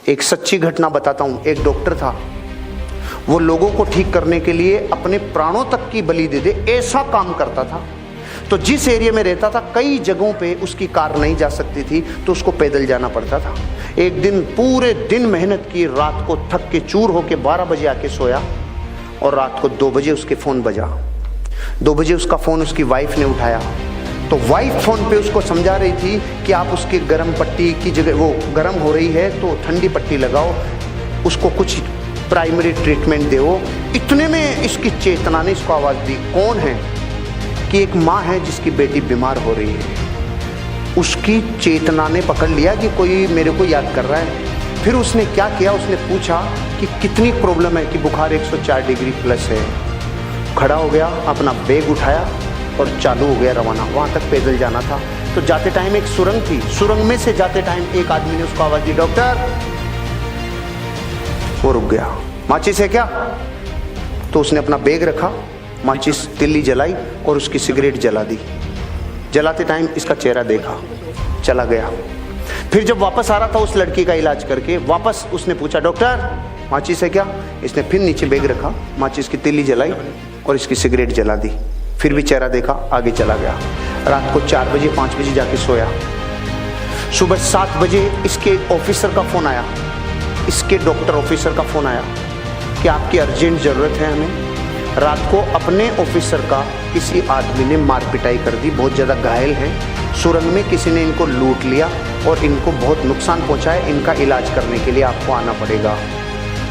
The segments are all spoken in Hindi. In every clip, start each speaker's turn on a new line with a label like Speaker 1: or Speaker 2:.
Speaker 1: एक सच्ची घटना बताता हूँ। एक डॉक्टर था, वो लोगों को ठीक करने के लिए अपने प्राणों तक की बलि दे दे ऐसा काम करता था। तो जिस एरिया में रहता था कई जगहों पे उसकी कार नहीं जा सकती थी, तो उसको पैदल जाना पड़ता था। एक दिन पूरे दिन मेहनत की, रात को थक के चूर होके 12 बजे आके सोया और रात को 2 बजे उसके फ़ोन बजा। 2 बजे उसका फ़ोन उसकी वाइफ ने उठाया, तो वाइफ फ़ोन पे उसको समझा रही थी कि आप उसकी गर्म पट्टी की जगह, वो गर्म हो रही है तो ठंडी पट्टी लगाओ, उसको कुछ प्राइमरी ट्रीटमेंट दो। इतने में इसकी चेतना ने इसको आवाज़ दी, कौन है? कि एक माँ है जिसकी बेटी बीमार हो रही है। उसकी चेतना ने पकड़ लिया कि कोई मेरे को याद कर रहा है। फिर उसने क्या किया, उसने पूछा कि कितनी प्रॉब्लम है, कि बुखार 104 डिग्री प्लस है। खड़ा हो गया, अपना बैग उठाया और चालू हो गया रवाना। वहाँ तक पैदल जाना था। तो जाते टाइम एक सुरंग थी, सुरंग में से जाते टाइम एक आदमी ने उसको आवाज़ दी, डॉक्टर। वो रुक गया। माचिस है क्या? तो उसने अपना बैग रखा, माचिस तिल्ली जलाई और उसकी सिगरेट जला दी। जलाते टाइम इसका चेहरा देखा, चला गया। फिर जब वापस आ रहा था उस लड़की का इलाज करके, वापस उसने पूछा, डॉक्टर माचिस है क्या? इसने फिर नीचे बैग रखा, माचिस की तिल्ली जलाई और इसकी सिगरेट जला दी। फिर भी चेहरा देखा, आगे चला गया। रात को 4 बजे 5 बजे जाके सोया। सुबह 7 बजे इसके ऑफिसर का फ़ोन आया, इसके डॉक्टर ऑफिसर का फ़ोन आया कि आपकी अर्जेंट ज़रूरत है हमें। रात को अपने ऑफिसर का किसी आदमी ने मार पिटाई कर दी, बहुत ज़्यादा घायल हैं। सुरंग में किसी ने इनको लूट लिया और इनको बहुत नुकसान पहुंचा है। इनका इलाज करने के लिए आपको आना पड़ेगा।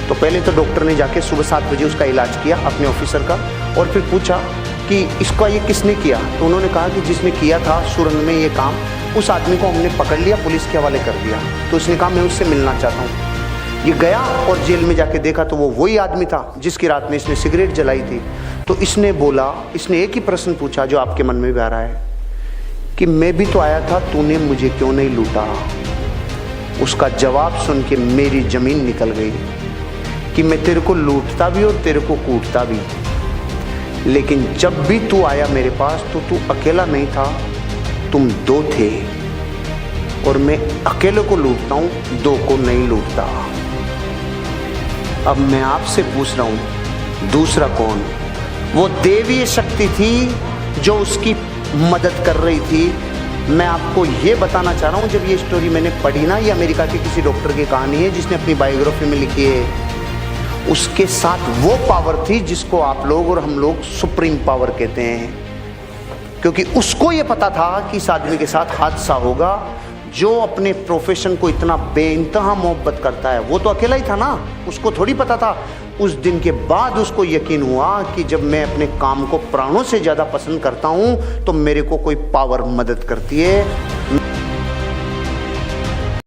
Speaker 1: तो पहले तो डॉक्टर ने जाके सुबह 7 बजे उसका इलाज किया अपने ऑफिसर का, और फिर पूछा कि इसका ये किसने किया? तो उन्होंने कहा कि जिसने किया था सुरंग में ये काम, उस आदमी को हमने पकड़ लिया, पुलिस के हवाले कर दिया। तो उसने कहा मैं उससे मिलना चाहता हूँ। ये गया और जेल में जाके देखा तो वो वही आदमी था जिसकी रात में इसने सिगरेट जलाई थी। तो इसने बोला, इसने एक ही प्रश्न पूछा जो आपके मन में भी आ रहा है कि मैं भी तो आया था, तूने मुझे क्यों नहीं लूटा? उसका जवाब सुन के मेरी जमीन निकल गई कि मैं तेरे को लूटता भी और तेरे को कूटता भी, लेकिन जब भी तू आया मेरे पास तो तू अकेला नहीं था, तुम 2 थे, और मैं अकेले को लूटता हूँ, 2 को नहीं लूटता। अब मैं आपसे पूछ रहा हूँ, दूसरा कौन? वो देवीय शक्ति थी जो उसकी मदद कर रही थी। मैं आपको ये बताना चाह रहा हूँ, जब ये स्टोरी मैंने पढ़ी ना, ये अमेरिका के किसी डॉक्टर की कहानी है जिसने अपनी बायोग्राफी में लिखी है। उसके साथ वो पावर थी जिसको आप लोग और हम लोग सुप्रीम पावर कहते हैं, क्योंकि उसको ये पता था कि इस आदमी के साथ हादसा होगा। जो अपने प्रोफेशन को इतना बेइंतहा मोहब्बत करता है, वो तो अकेला ही था ना, उसको थोड़ी पता था। उस दिन के बाद उसको यकीन हुआ कि जब मैं अपने काम को प्राणों से ज़्यादा पसंद करता हूँ तो मेरे को कोई पावर मदद करती है।